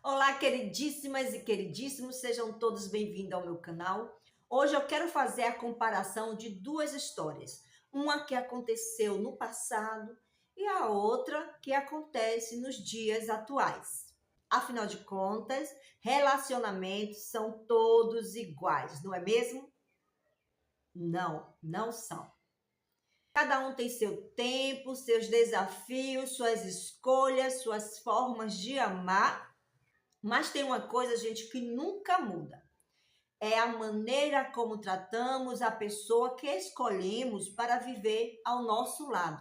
Olá, queridíssimas e queridíssimos, sejam todos bem-vindos ao meu canal. Hoje eu quero fazer a comparação de duas histórias, uma que aconteceu no passado e a outra que acontece nos dias atuais. Afinal de contas, relacionamentos são todos iguais, não é mesmo? Não, não são. Cada um tem seu tempo, seus desafios, suas escolhas, suas formas de amar. Mas tem uma coisa, gente, que nunca muda. É a maneira como tratamos a pessoa que escolhemos para viver ao nosso lado.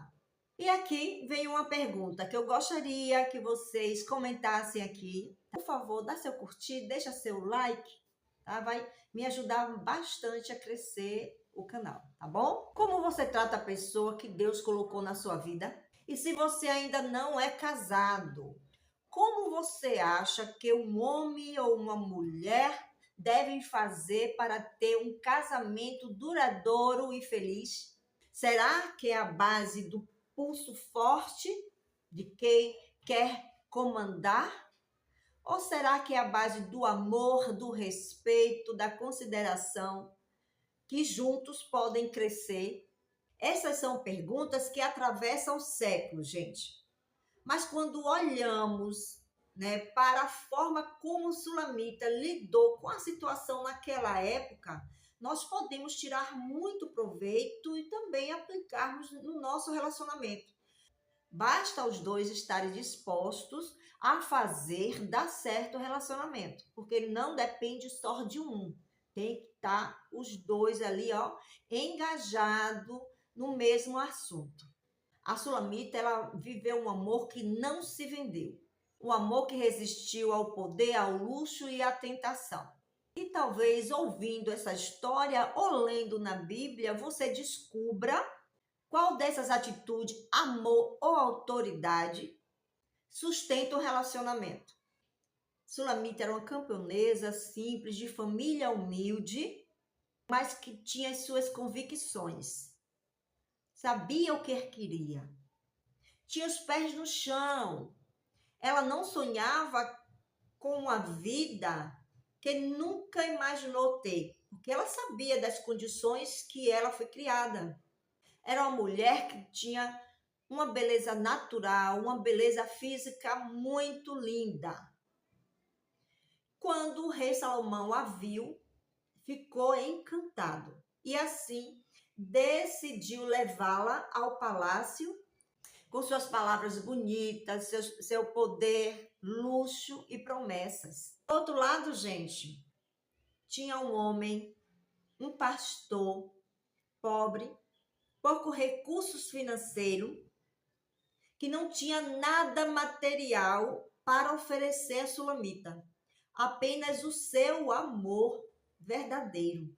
E aqui vem uma pergunta que eu gostaria que vocês comentassem aqui. Por favor, dá seu curtir, deixa seu like, tá? Vai me ajudar bastante a crescer o canal, tá bom? Como você trata a pessoa que Deus colocou na sua vida? E se você ainda não é casado, como você acha que um homem ou uma mulher devem fazer para ter um casamento duradouro e feliz? Será que é a base do pulso forte de quem quer comandar? Ou será que é a base do amor, do respeito, da consideração, que juntos podem crescer? Essas são perguntas que atravessam séculos, gente. Mas quando olhamos, para a forma como o Sulamita lidou com a situação naquela época, nós podemos tirar muito proveito e também aplicarmos no nosso relacionamento. Basta os dois estarem dispostos a fazer dar certo o relacionamento, porque ele não depende só de um. Tem que estar os dois ali, engajados no mesmo assunto. A Sulamita, ela viveu um amor que não se vendeu. Um amor que resistiu ao poder, ao luxo e à tentação. E talvez ouvindo essa história ou lendo na Bíblia, você descubra qual dessas atitudes, amor ou autoridade, sustenta o relacionamento. Sulamita era uma camponesa simples, de família humilde, mas que tinha as suas convicções. Sabia o que queria. Tinha os pés no chão. Ela não sonhava com uma vida que nunca imaginou ter, porque ela sabia das condições que ela foi criada. Era uma mulher que tinha uma beleza natural, uma beleza física muito linda. Quando o rei Salomão a viu, ficou encantado e assim decidiu levá-la ao palácio com suas palavras bonitas, seu poder, luxo e promessas. Do outro lado, gente, tinha um homem, um pastor pobre, pouco recursos financeiros, que não tinha nada material para oferecer a Sulamita, apenas o seu amor verdadeiro.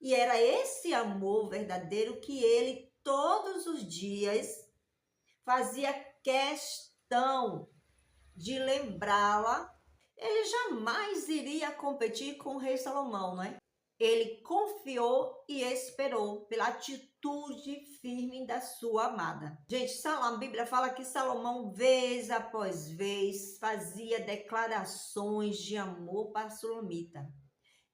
E era esse amor verdadeiro que ele todos os dias fazia questão de lembrá-la. Ele jamais iria competir com o rei Salomão, não é? Ele confiou e esperou pela atitude firme da sua amada. Gente, a Bíblia fala que Salomão, vez após vez, fazia declarações de amor para a Sulamita.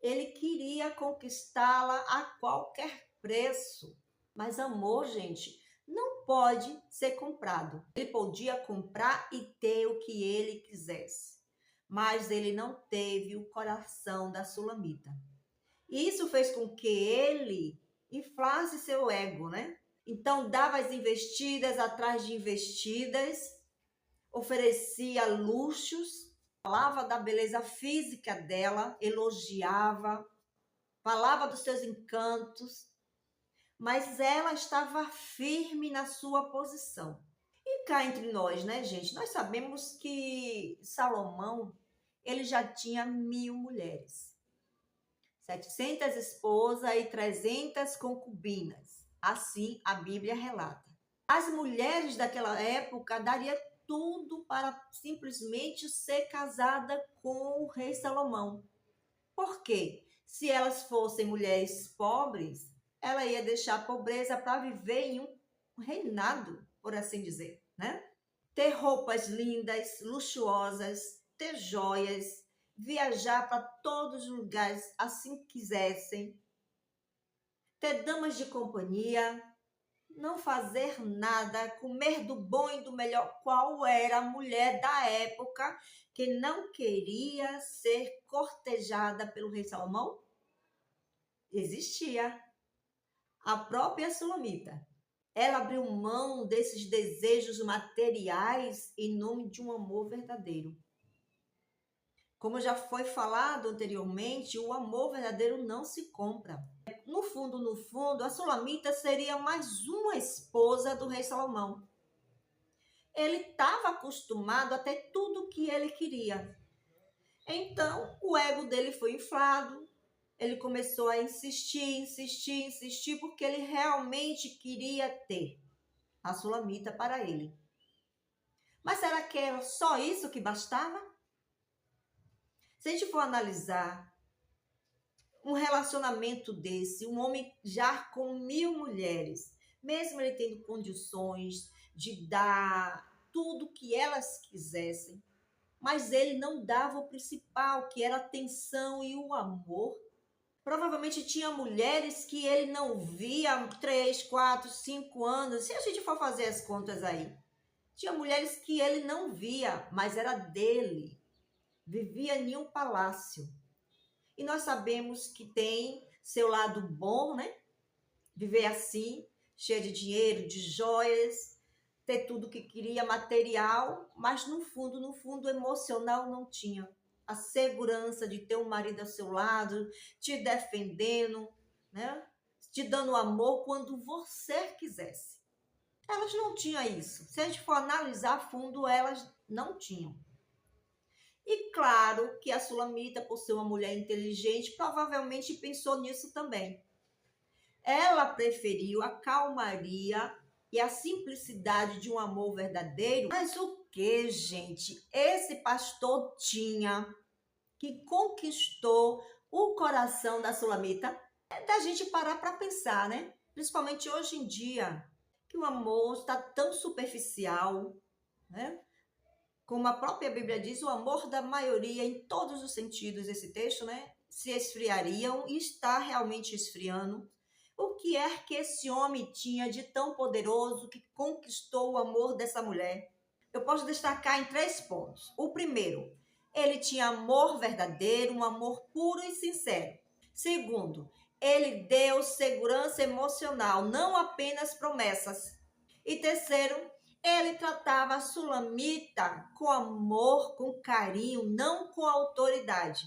Ele queria conquistá-la a qualquer preço. Mas amor, gente, não pode ser comprado. Ele podia comprar e ter o que ele quisesse. Mas ele não teve o coração da Sulamita. Isso fez com que ele inflasse seu ego, né? Então dava as investidas atrás de investidas, oferecia luxos, falava da beleza física dela, elogiava, falava dos seus encantos, mas ela estava firme na sua posição. E cá entre nós, né, gente? Nós sabemos que Salomão, ele já tinha 1000 mulheres, 700 esposas e 300 concubinas. Assim a Bíblia relata. As mulheres daquela época dariam tudo para simplesmente ser casada com o rei Salomão. Por quê? Se elas fossem mulheres pobres, ela ia deixar a pobreza para viver em um reinado, por assim dizer, né? ter roupas lindas, luxuosas, ter joias, viajar para todos os lugares assim que quisessem, ter damas de companhia, não fazer nada, comer do bom e do melhor. Qual era a mulher da época que não queria ser cortejada pelo rei Salomão? Existia. A própria Sulamita. Ela abriu mão desses desejos materiais em nome de um amor verdadeiro. Como já foi falado anteriormente, o amor verdadeiro não se compra. No fundo, a Sulamita seria mais uma esposa do rei Salomão. Ele estava acostumado a ter tudo o que ele queria. Então, o ego dele foi inflado. Ele começou a insistir, porque ele realmente queria ter a Sulamita para ele. Mas será que era só isso que bastava? Se a gente for analisar um relacionamento desse, um homem já com 1000 mulheres, mesmo ele tendo condições de dar tudo que elas quisessem, mas ele não dava o principal, que era a atenção e o amor. Provavelmente tinha mulheres que ele não via há 3, 4, 5 anos. Se a gente for fazer as contas aí, tinha mulheres que ele não via, mas era dele. Vivia em um palácio. E nós sabemos que tem seu lado bom, né? Viver assim, cheio de dinheiro, de joias, ter tudo que queria, material, mas no fundo, emocional não tinha. A segurança de ter um marido ao seu lado, te defendendo, né? Te dando amor quando você quisesse. Elas não tinham isso. Se a gente for analisar a fundo, elas não tinham. E claro que a Sulamita, por ser uma mulher inteligente, provavelmente pensou nisso também. Ela preferiu a calmaria e a simplicidade de um amor verdadeiro. Mas o que, gente, esse pastor tinha que conquistou o coração da Sulamita? É da gente parar para pensar, né? Principalmente hoje em dia, que o amor está tão superficial, né? Como a própria Bíblia diz, o amor da maioria, em todos os sentidos, esse texto, né? Se esfriariam e está realmente esfriando. O que é que esse homem tinha de tão poderoso que conquistou o amor dessa mulher? Eu posso destacar em 3 pontos. O primeiro, ele tinha amor verdadeiro, um amor puro e sincero. Segundo, ele deu segurança emocional, não apenas promessas. E terceiro, ele tratava a Sulamita com amor, com carinho, não com autoridade.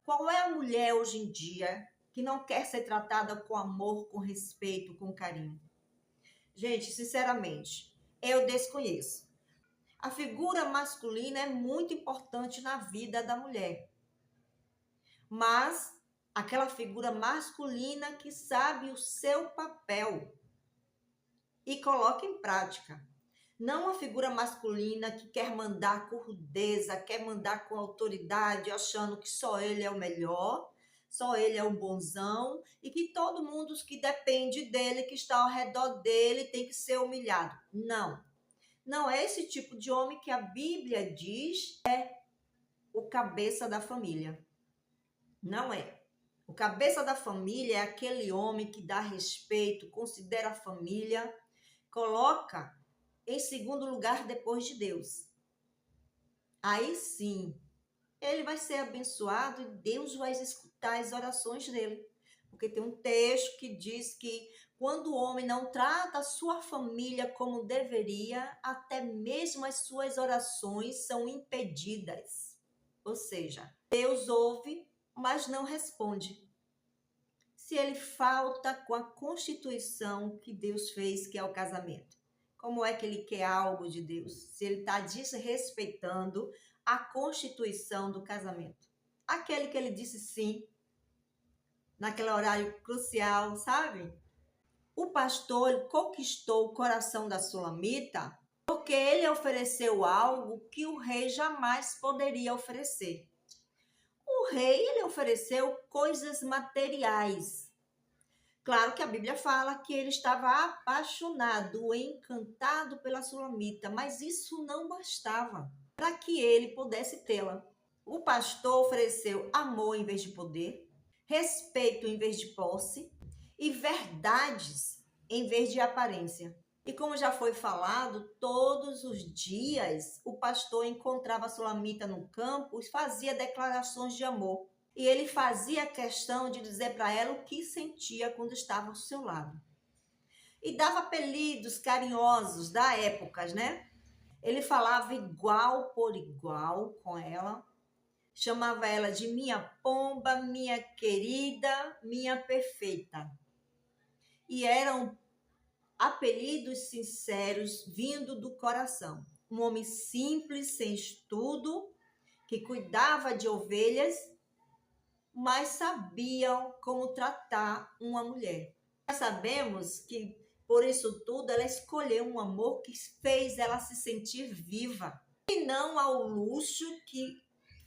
Qual é a mulher hoje em dia que não quer ser tratada com amor, com respeito, com carinho? Gente, sinceramente, eu desconheço. A figura masculina é muito importante na vida da mulher. Mas aquela figura masculina que sabe o seu papel e coloca em prática. Não a figura masculina que quer mandar com rudeza, quer mandar com autoridade, achando que só ele é o melhor, só ele é o bonzão e que todo mundo que depende dele, que está ao redor dele, tem que ser humilhado. Não. Não é esse tipo de homem que a Bíblia diz é o cabeça da família. Não é. O cabeça da família é aquele homem que dá respeito, considera a família, coloca em segundo lugar depois de Deus. Aí sim, ele vai ser abençoado e Deus vai escutar as orações dele. Porque tem um texto que diz que quando o homem não trata a sua família como deveria, até mesmo as suas orações são impedidas. Ou seja, Deus ouve, mas não responde. Se ele falta com a constituição que Deus fez, que é o casamento. Como é que ele quer algo de Deus? Se ele está desrespeitando a constituição do casamento. Aquele que ele disse sim, naquele horário crucial, sabe? O pastor ele conquistou o coração da Sulamita porque ele ofereceu algo que o rei jamais poderia oferecer. O rei ele ofereceu coisas materiais. Claro que a Bíblia fala que ele estava apaixonado, encantado pela Sulamita, mas isso não bastava para que ele pudesse tê-la. O pastor ofereceu amor em vez de poder, respeito em vez de posse e verdades em vez de aparência. E como já foi falado, todos os dias o pastor encontrava a Sulamita no campo e fazia declarações de amor. E ele fazia questão de dizer para ela o que sentia quando estava ao seu lado. E dava apelidos carinhosos da época, né? Ele falava igual por igual com ela, chamava ela de minha pomba, minha querida, minha perfeita. E eram apelidos sinceros vindo do coração. Um homem simples, sem estudo, que cuidava de ovelhas, mas sabiam como tratar uma mulher. Nós sabemos que, por isso tudo, ela escolheu um amor que fez ela se sentir viva. E não ao luxo que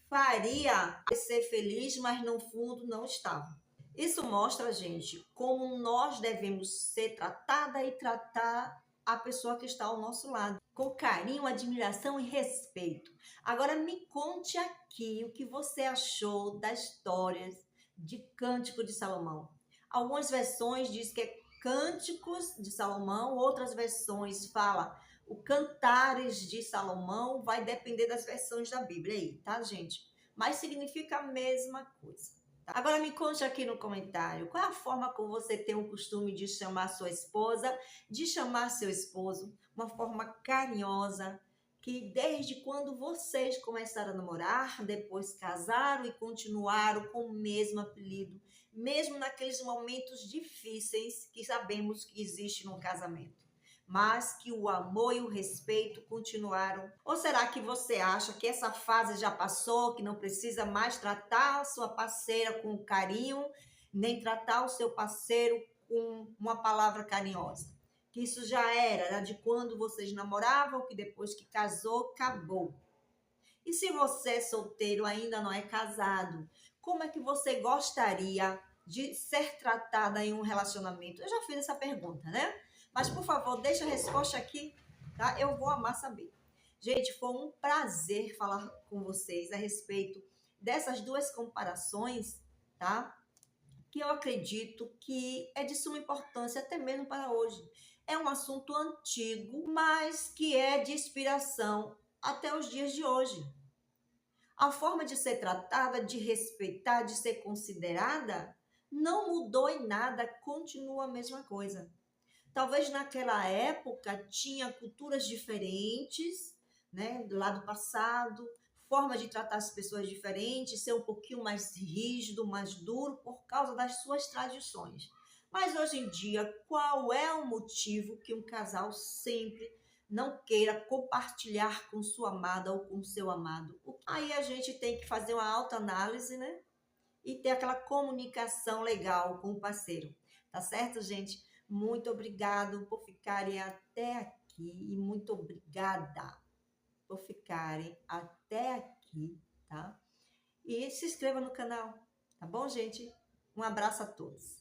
faria ser feliz, mas no fundo não estava. Isso mostra, gente, como nós devemos ser tratada e tratar a pessoa que está ao nosso lado, com carinho, admiração e respeito. Agora me conte aqui o que você achou das histórias de Cântico de Salomão. Algumas versões dizem que é Cânticos de Salomão, outras versões falam o Cantares de Salomão, vai depender das versões da Bíblia aí, tá, gente? Mas significa a mesma coisa. Agora me conte aqui no comentário, qual é a forma como você tem o costume de chamar sua esposa, de chamar seu esposo, uma forma carinhosa, que desde quando vocês começaram a namorar, depois casaram e continuaram com o mesmo apelido, mesmo naqueles momentos difíceis que sabemos que existe no casamento, mas que o amor e o respeito continuaram? Ou será que você acha que essa fase já passou, que não precisa mais tratar a sua parceira com carinho, nem tratar o seu parceiro com uma palavra carinhosa? Que isso já era de quando vocês namoravam, que depois que casou, acabou. E se você é solteiro, ainda não é casado, como é que você gostaria de ser tratada em um relacionamento? Eu já fiz essa pergunta, né? Mas, por favor, deixa a resposta aqui, tá? Eu vou amar saber. Gente, foi um prazer falar com vocês a respeito dessas duas comparações, tá? Que eu acredito que é de suma importância até mesmo para hoje. É um assunto antigo, mas que é de inspiração até os dias de hoje. A forma de ser tratada, de respeitar, de ser considerada, não mudou em nada, continua a mesma coisa. Talvez naquela época tinha culturas diferentes, né, lá do passado, forma de tratar as pessoas diferentes, ser um pouquinho mais rígido, mais duro por causa das suas tradições. Mas hoje em dia, qual é o motivo que um casal sempre não queira compartilhar com sua amada ou com seu amado? Aí a gente tem que fazer uma autoanálise, né? E ter aquela comunicação legal com o parceiro. Tá certo, gente? Muito obrigado por ficarem até aqui e muito obrigada por ficarem até aqui, tá? E se inscreva no canal, tá bom, gente? Um abraço a todos.